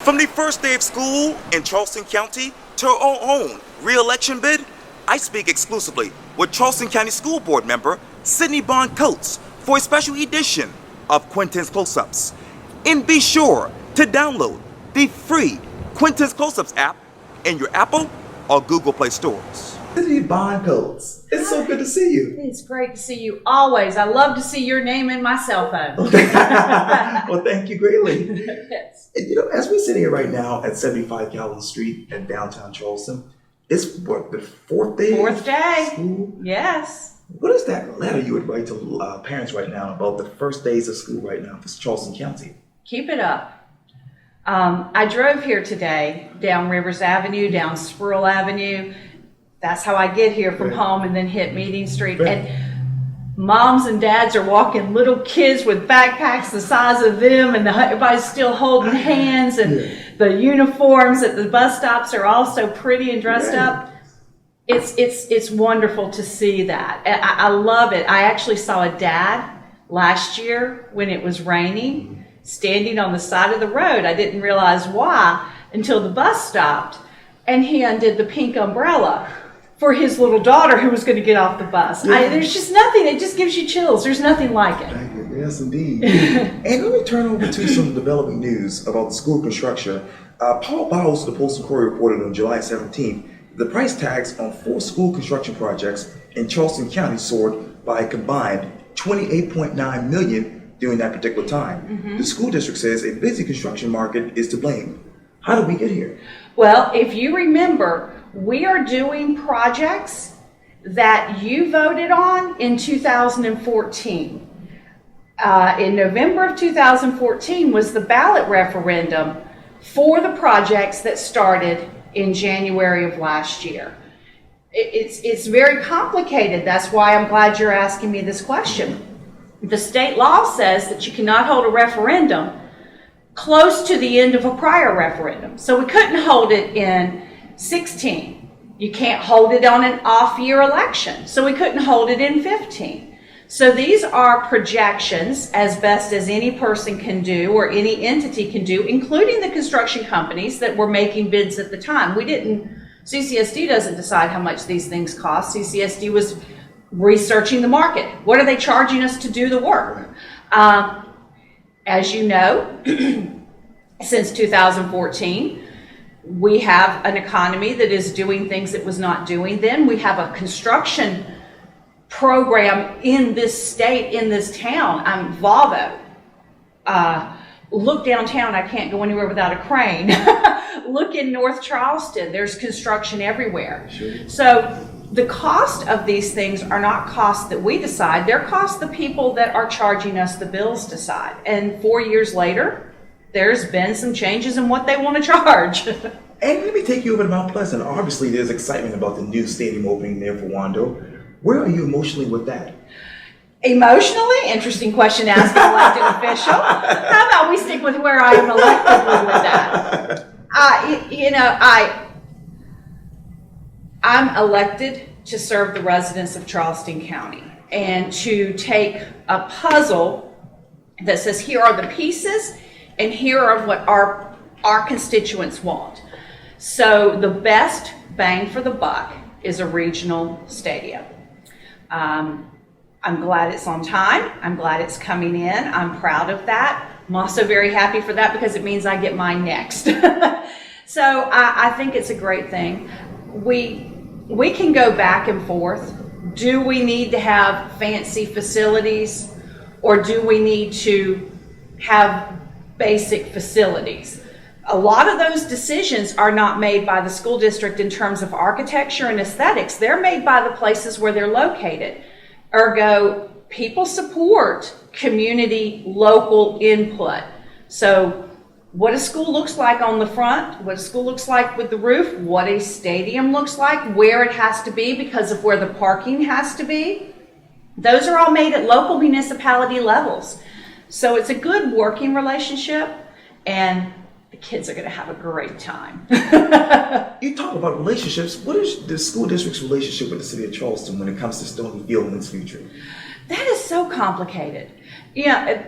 From the first day of school in Charleston County to our own re-election bid, I speak exclusively with Charleston County School Board member Cindy Cohn Coats for a special edition of Quintin's Close-Ups. And be sure to download the free Quintin's Close-Ups app in your Apple or Google Play stores. Cindy Cohn Coats, it's so good to see you. It's great to see you always. I love to see your name in my cell phone. Well, thank you greatly. Yes. And, as we sit here right now at 75 Calvin Street in downtown Charleston, it's what, the fourth day? Fourth day. School? Yes. What is that letter you would write to parents right now about the first days of school right now for Charleston County? Keep it up. I drove here today down Rivers Avenue, down Squirrel Avenue. That's how I get here from home, and then hit Meeting Street. Right. And moms and dads are walking little kids with backpacks the size of them, and everybody's still holding hands, and the uniforms at the bus stops are all so pretty and dressed up. It's wonderful to see that. I love it. I actually saw a dad last year when it was raining, standing on the side of the road. I didn't realize why until the bus stopped, and he undid the pink umbrella for his little daughter who was going to get off the bus. There's just nothing. It just gives you chills. There's nothing like it. Thank you. Yes, indeed. And let me turn over to some developing news about the school construction. Paul Bowles of the Post-Inquiry reported on July 17th, the price tags on 4 school construction projects in Charleston County soared by a combined $28.9 million during that particular time. The school district says a busy construction market is to blame. How did we get here? Well, if you remember, we are doing projects that you voted on in 2014. In November of 2014 was the ballot referendum for the projects that started in January of last year. It's very complicated. That's why I'm glad you're asking me this question. The state law says that you cannot hold a referendum close to the end of a prior referendum. So we couldn't hold it in 16. You can't hold it on an off-year election. So we couldn't hold it in 15. So these are projections as best as any person can do or any entity can do, including the construction companies that were making bids at the time. CCSD doesn't decide how much these things cost. CCSD was researching the market. What are they charging us to do the work? As you know, since 2014, we have an economy that is doing things it was not doing then. We have a construction program in this state, in this town. Volvo. Look downtown, I can't go anywhere without a crane. Look in North Charleston, there's construction everywhere. Sure. So the cost of these things are not costs that we decide, they're costs the people that are charging us the bills decide. And 4 years later, there's been some changes in what they want to charge. And let me take you over to Mount Pleasant. Obviously, there's excitement about the new stadium opening there for Wando. Where are you emotionally with that? Emotionally? Interesting question asking an elected official. How about we stick with where I am electedly with that? I'm elected to serve the residents of Charleston County and to take a puzzle that says here are the pieces and here are what our constituents want. So the best bang for the buck is a regional stadium. I'm glad it's on time. I'm glad it's coming in. I'm proud of that. I'm also very happy for that because it means I get mine next. So I think it's a great thing. We can go back and forth. Do we need to have fancy facilities or do we need to have basic facilities? A lot of those decisions are not made by the school district in terms of architecture and aesthetics. They're made by the places where they're located. Ergo, people support community, local input. So what a school looks like on the front, what a school looks like with the roof, what a stadium looks like, where it has to be because of where the parking has to be. Those are all made at local municipality levels. So it's a good working relationship and the kids are going to have a great time. You talk about relationships. What is the school district's relationship with the city of Charleston when it comes to Stony Field and its future? That is so complicated.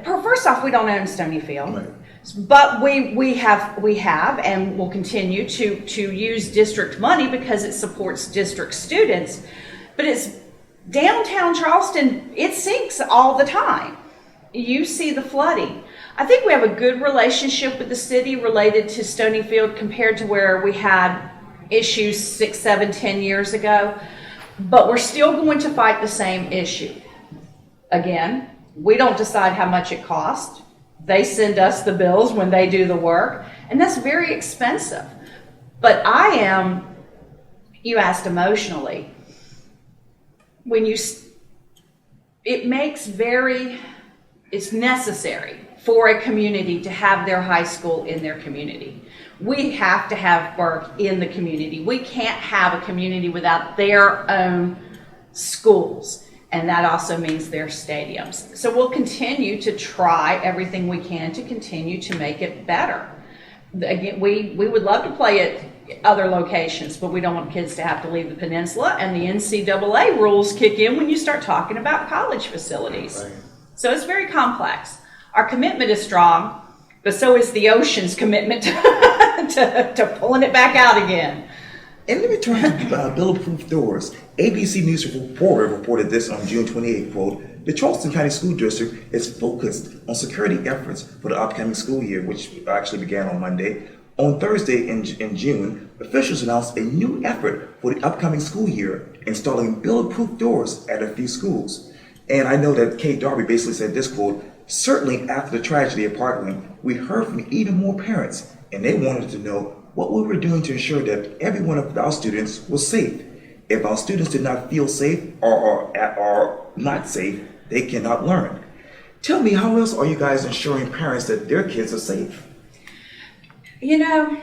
First off, we don't own Stony Field. Right. But we have and will continue to use district money because it supports district students. But it's downtown Charleston, it sinks all the time. You see the flooding. I think we have a good relationship with the city related to Stonyfield compared to where we had issues 6, 7, 10 years ago. But we're still going to fight the same issue. Again, we don't decide how much it costs. They send us the bills when they do the work, and that's very expensive. But you asked emotionally, it's necessary for a community to have their high school in their community. We have to have Burke in the community. We can't have a community without their own schools. And that also means their stadiums. So we'll continue to try everything we can to continue to make it better. Again, we would love to play at other locations, but we don't want kids to have to leave the peninsula, and the NCAA rules kick in when you start talking about college facilities. Right. So it's very complex. Our commitment is strong, but so is the ocean's commitment to pulling it back out again. And let me turn to bill-approved doors. ABC News reporter reported this on June 28th, quote, "The Charleston County School District is focused on security efforts for the upcoming school year," which actually began on Monday. On Thursday in June, officials announced a new effort for the upcoming school year, installing bill-approved doors at a few schools. And I know that Kate Darby basically said this, quote, "Certainly after the tragedy at Parkland, we heard from even more parents, and they wanted to know what we were doing to ensure that every one of our students was safe. If our students did not feel safe or are not safe, they cannot learn." Tell me, how else are you guys ensuring parents that their kids are safe? You know,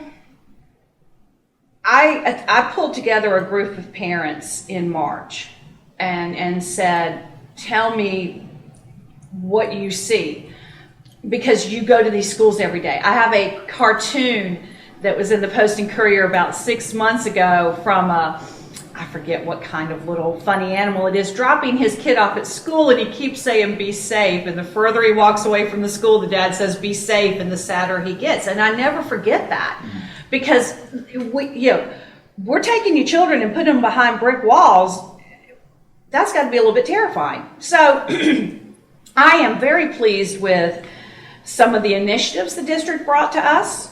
I pulled together a group of parents in March and said, tell me what you see, because you go to these schools every day. I have a cartoon that was in the Post and Courier about 6 months ago from I forget what kind of little funny animal it is, dropping his kid off at school, and he keeps saying, "Be safe." And the further he walks away from the school, the dad says, "Be safe," and the sadder he gets. And I never forget that, because we're taking your children and putting them behind brick walls. That's got to be a little bit terrifying. So I am very pleased with some of the initiatives the district brought to us.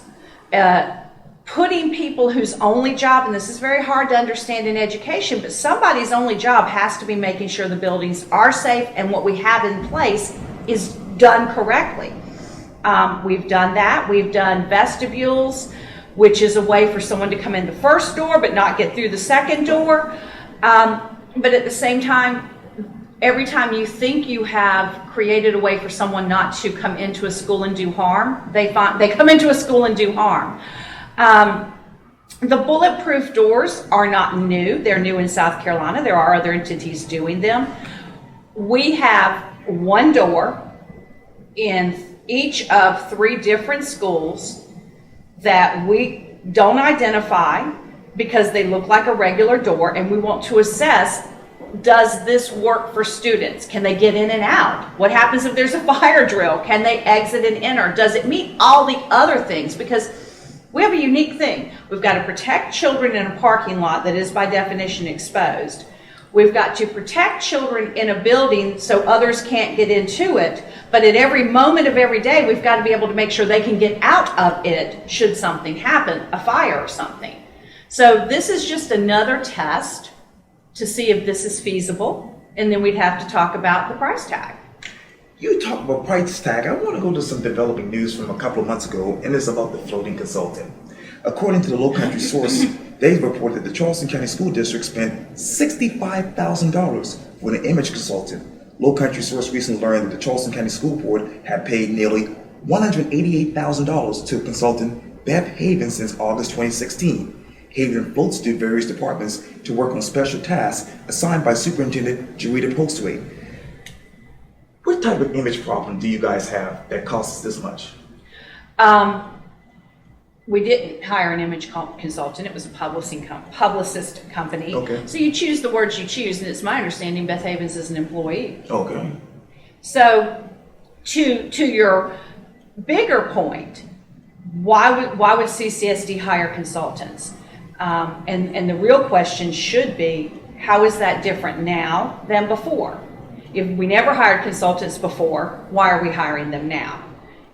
Putting people whose only job, and this is very hard to understand in education, but somebody's only job has to be making sure the buildings are safe and what we have in place is done correctly. We've done that. We've done vestibules, which is a way for someone to come in the first door but not get through the second door. But at the same time, every time you think you have created a way for someone not to come into a school and do harm, they come into a school and do harm. The bulletproof doors are not new. They're new in South Carolina. There are other entities doing them. We have one door in each of 3 different schools that we don't identify because they look like a regular door, and we want to assess, does this work for students? Can they get in and out? What happens if there's a fire drill? Can they exit and enter? Does it meet all the other things? Because we have a unique thing. We've got to protect children in a parking lot that is by definition exposed. We've got to protect children in a building so others can't get into it. But at every moment of every day, we've got to be able to make sure they can get out of it should something happen, a fire or something. So this is just another test to see if this is feasible. And then we'd have to talk about the price tag. You talk about price tag. I want to go to some developing news from a couple of months ago, and it's about the floating consultant. According to the Low Country source, they reported the Charleston County School District spent $65,000 for an image consultant. Low Country source recently learned that the Charleston County School Board had paid nearly $188,000 to consultant Beth Haven since August 2016. Haven floats through various departments to work on special tasks assigned by Superintendent Jarita Postway. What type of image problem do you guys have that costs this much? We didn't hire an image consultant. It was a publicist company. Okay. So you choose the words you choose, and it's my understanding Beth Havens is an employee. Okay. So to your bigger point, why would CCSD hire consultants? And the real question should be, how is that different now than before? If we never hired consultants before, why are we hiring them now?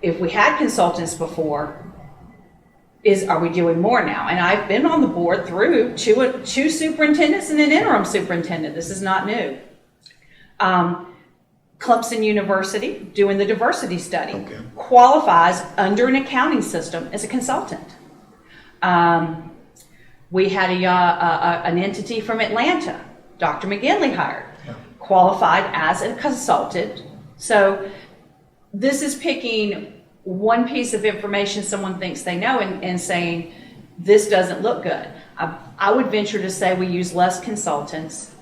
If we had consultants before, are we doing more now? And I've been on the board through two superintendents and an interim superintendent. This is not new. Clemson University, doing the diversity study, qualifies under an accounting system as a consultant. We had an entity from Atlanta, Dr. McGinley hired, qualified as a consultant. So this is picking one piece of information someone thinks they know and saying, this doesn't look good. I would venture to say we use less consultants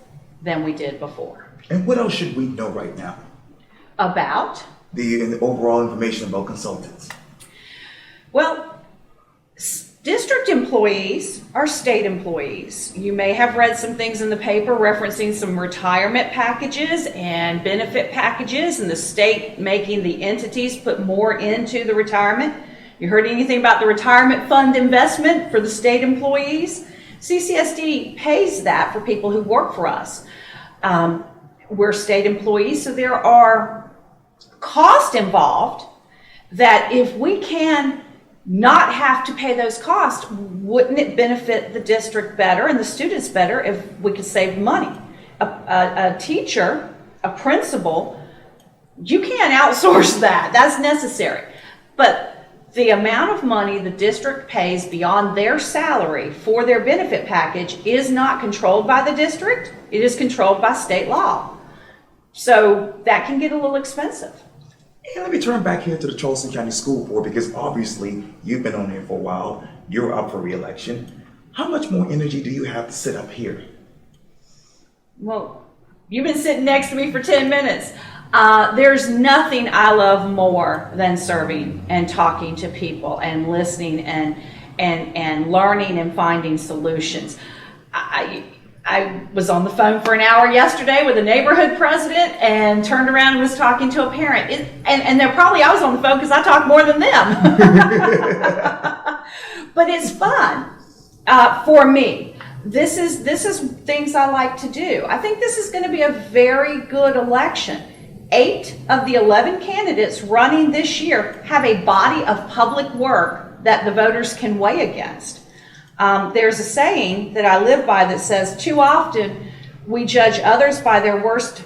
than we did before. And what else should we know right now? About? The overall information about consultants. Well, district employees are state employees. You may have read some things in the paper referencing some retirement packages and benefit packages and the state making the entities put more into the retirement. You heard anything about the retirement fund investment for the state employees? CCSD pays that for people who work for us. We're state employees, so there are costs involved that if we can not have to pay those costs, wouldn't it benefit the district better and the students better if we could save money? A teacher, a principal, you can't outsource that. That's necessary. But the amount of money the district pays beyond their salary for their benefit package is not controlled by the district. It is controlled by state law. So that can get a little expensive. And let me turn back here to the Charleston County School Board, because obviously you've been on here for a while. You're up for re-election. How much more energy do you have to sit up here? Well, you've been sitting next to me for 10 minutes. There's nothing I love more than serving and talking to people and listening and learning and finding solutions. I was on the phone for an hour yesterday with a neighborhood president and turned around and was talking to a parent. And they're probably, I was on the phone because I talk more than them. But it's fun for me. This is things I like to do. I think this is going to be a very good election. 8 of the 11 candidates running this year have a body of public work that the voters can weigh against. There's a saying that I live by that says, too often we judge others by their worst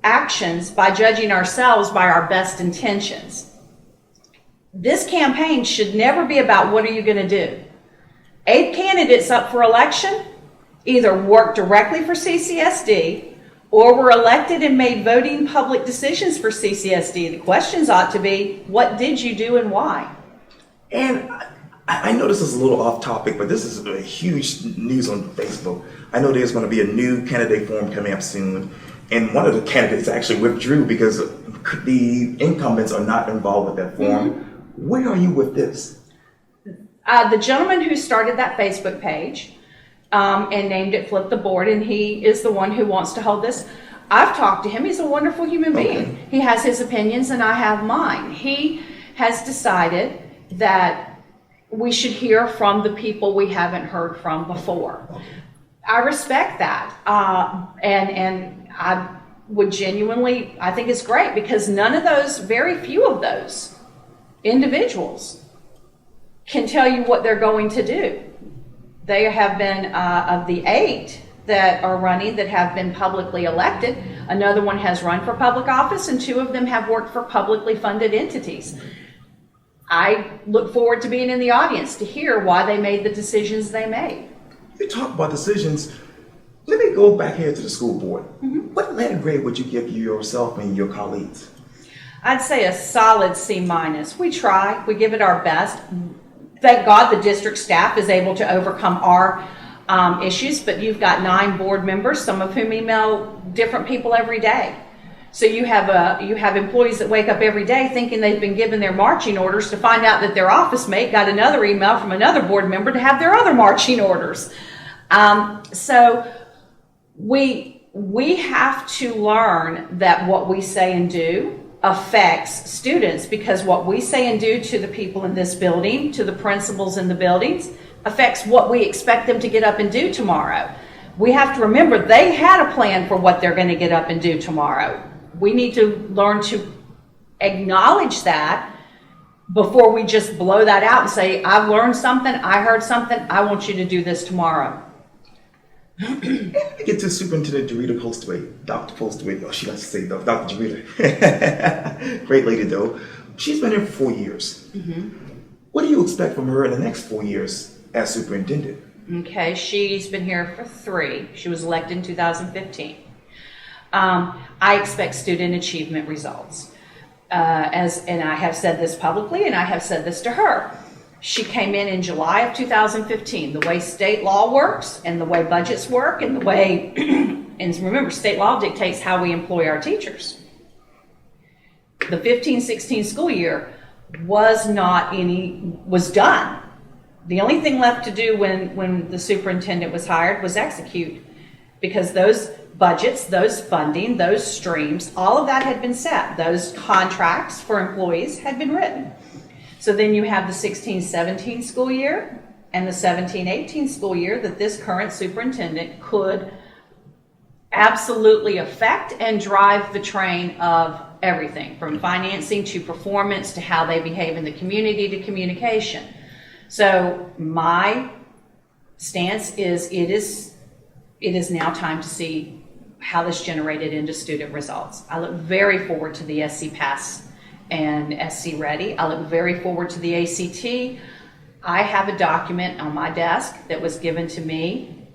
actions by judging ourselves by our best intentions. This campaign should never be about what are you going to do. 8 candidates up for election either work directly for CCSD or were elected and made voting public decisions for CCSD. The questions ought to be, what did you do and why? And I know this is a little off topic, but this is a huge news on Facebook. I know there's going to be a new candidate forum coming up soon, and one of the candidates actually withdrew because the incumbents are not involved with that forum. Mm-hmm. Where are you with this? The gentleman who started that Facebook page and named it Flip the Board, and he is the one who wants to hold this. I've talked to him. He's a wonderful human being. He has his opinions and I have mine. He has decided that we should hear from the people we haven't heard from before. I respect that. And I would genuinely, I think it's great because very few of those individuals can tell you what they're going to do. They have been, of the 8 that are running that have been publicly elected, another one has run for public office and 2 of them have worked for publicly funded entities. I look forward to being in the audience to hear why they made the decisions they made. You talk about decisions. Let me go back here to the school board. Mm-hmm. What letter grade would you give yourself and your colleagues? I'd say a solid C-. We try. We give it our best. Thank God the district staff is able to overcome our issues, but you've got 9 board members, some of whom email different people every day. So you have employees that wake up every day thinking they've been given their marching orders to find out that their office mate got another email from another board member to have their other marching orders. So we have to learn that what we say and do affects students, because what we say and do to the people in this building, to the principals in the buildings, affects what we expect them to get up and do tomorrow. We have to remember they had a plan for what they're going to get up and do tomorrow. We need to learn to acknowledge that before we just blow that out and say, I've learned something, I heard something, I want you to do this tomorrow. And we get to Superintendent Jarita Postway, Dr. Postway, oh, she likes to say though, Dr. Jarita. Great lady though. She's been here for 4 years. What do you expect from her in the next 4 years as superintendent? Okay, she's been here for 3. She was elected in 2015. I expect student achievement results. And I have said this publicly, and I have said this to her. She came in July of 2015. The way state law works, and the way budgets work, and the way, and remember, state law dictates how we employ our teachers. The 15-16 school year was done. The only thing left to do when the superintendent was hired was execute, because those budgets, those funding, those streams, all of that had been set. Those contracts for employees had been written. So then you have the 16-17 school year and the 17-18 school year that this current superintendent could absolutely affect and drive the train of everything, from financing to performance to how they behave in the community to communication. So my stance is it is now time to see how this generated into student results. I look very forward to the SC Pass and SC Ready. I look very forward to the ACT. I have a document on my desk that was given to me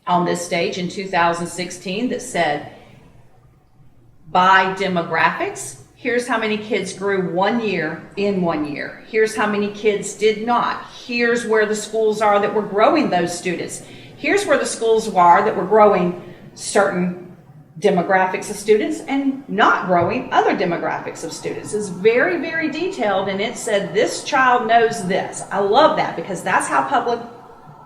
on this stage in 2016 that said, by demographics, here's how many kids grew 1 year in 1 year. Here's how many kids did not. Here's where the schools are that were growing those students. Here's where the schools are that were growing certain demographics of students and not growing other demographics of students. It's very, very detailed, and it said this child knows this. I love that, because that's how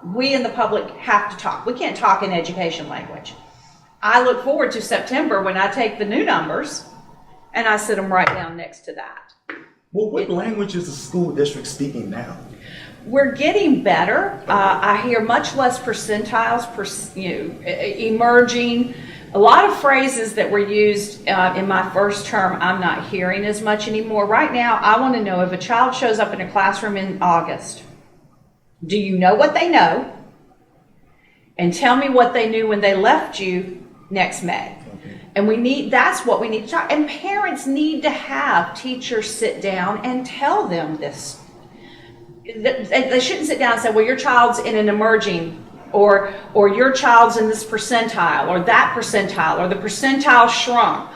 we in the public have to talk. We can't talk in education language. I look forward to September when I take the new numbers and I sit them right down next to that. Well, what language is the school district speaking now? We're getting better. I hear much less percentiles, emerging. A lot of phrases that were used in my first term, I'm not hearing as much anymore. Right now, I want to know if a child shows up in a classroom in August, do you know what they know? And tell me what they knew when they left you next May. And that's what we need to talk. And parents need to have teachers sit down and tell them this. They shouldn't sit down and say, well, your child's in an emerging, or your child's in this percentile, or that percentile, or the percentile shrunk.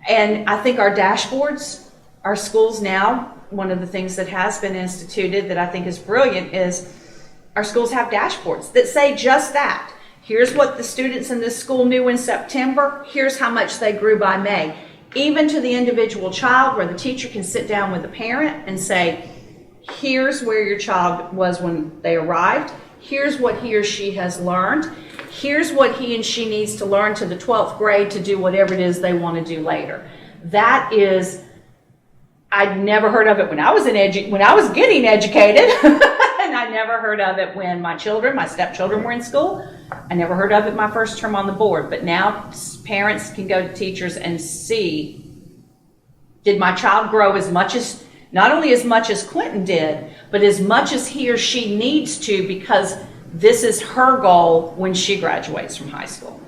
And I think our dashboards, our schools now, one of the things that has been instituted that I think is brilliant is our schools have dashboards that say just that. Here's what the students in this school knew in September. Here's how much they grew by May. Even to the individual child, where the teacher can sit down with the parent and say, here's where your child was when they arrived. Here's what he or she has learned. Here's what he and she needs to learn to the 12th grade to do whatever it is they want to do later. That is, I'd never heard of it when I was getting educated. And I never heard of it when my stepchildren were in school. I never heard of it my first term on the board. But now parents can go to teachers and see, did my child grow as much as, not only as much as Quintin did, but as much as he or she needs to, because this is her goal when she graduates from high school.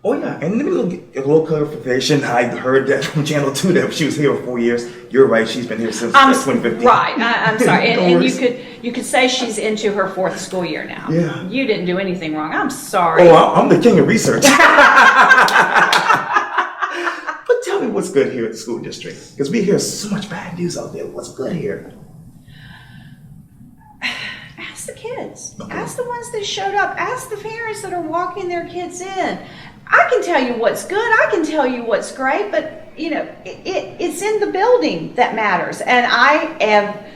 Oh yeah, and let me get a little clarification. I heard that from Channel 2 that she was here for 4 years. You're right, she's been here since 2015. Right, I'm sorry. And you could say she's into her 4th school year now. Yeah. You didn't do anything wrong. I'm sorry. Oh, I'm the king of research. But tell me what's good here at the school district, because we hear so much bad news out there. What's good here? Ask the kids. Okay. Ask the ones that showed up. Ask the parents that are walking their kids in. I can tell you what's good. I can tell you what's great, but it's in the building that matters. And I have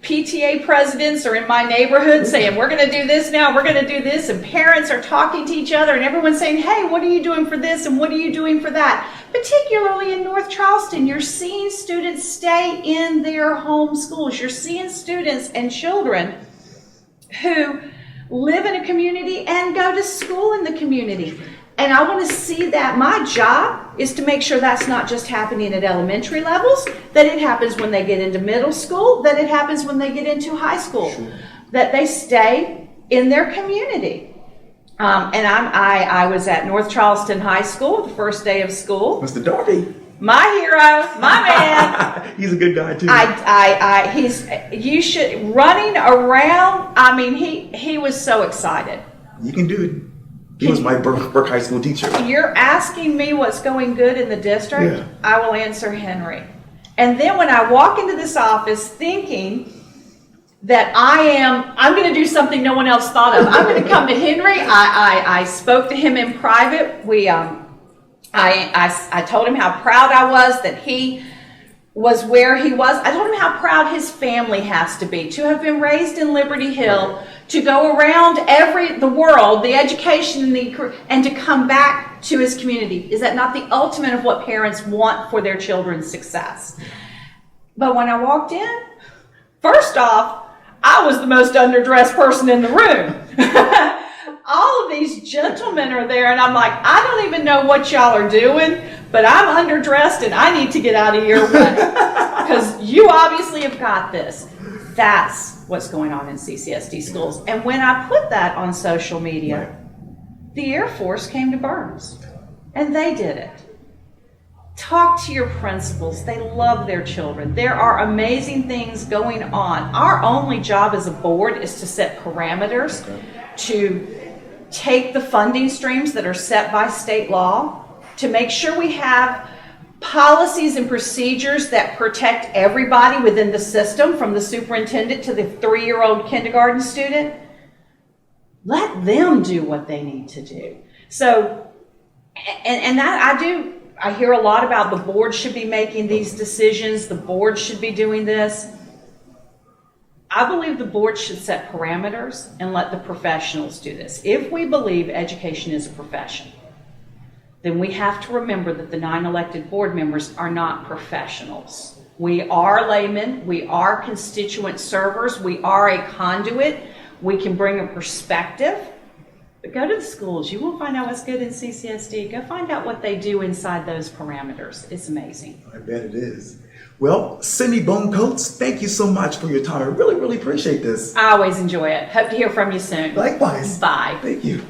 PTA presidents are in my neighborhood saying, we're going to do this now, we're going to do this, and parents are talking to each other, and everyone's saying, hey, what are you doing for this, and what are you doing for that? Particularly in North Charleston, you're seeing students stay in their home schools. You're seeing students and children who live in a community and go to school in the community. And I want to see that. My job is to make sure that's not just happening at elementary levels, that it happens when they get into middle school, that it happens when they get into high school, that they stay in their community. And I was at North Charleston High School the first day of school. Mr. Darby. My hero, my man. He's a good guy too. You should, running around, I mean, he was so excited. You can do it. He was my Burke High School teacher. You're asking me what's going good in the district? Yeah. I will answer Henry. And then when I walk into this office thinking that I'm going to do something no one else thought of. I'm going to come to Henry. I spoke to him in private. I told him how proud I was that he was where he was. I told him how proud his family has to be to have been raised in Liberty Hill, to go around the world, the education and to come back to his community. Is that not the ultimate of what parents want for their children's success? But when I walked in, first off, I was the most underdressed person in the room. All of these gentlemen are there, and I'm like, I don't even know what y'all are doing, but I'm underdressed and I need to get out of here because you obviously have got this. That's what's going on in CCSD schools. And when I put that on social media, the Air Force came to Burns, and they did it. Talk to your principals. They love their children. There are amazing things going on. Our only job as a board is to set parameters, to take the funding streams that are set by state law, to make sure we have policies and procedures that protect everybody within the system, from the superintendent to the 3-year-old kindergarten student. Let them do what they need to do. So, and that I hear a lot about the board should be making these decisions, the board should be doing this. I believe the board should set parameters and let the professionals do this. If we believe education is a profession, then we have to remember that the 9 elected board members are not professionals. We are laymen, we are constituent servers, we are a conduit, we can bring a perspective. But go to the schools, you will find out what's good in CCSD. Go find out what they do inside those parameters. It's amazing. I bet it is. Well, Cindy Cohn Coats, thank you so much for your time. I really, really appreciate this. I always enjoy it. Hope to hear from you soon. Likewise. Bye. Thank you.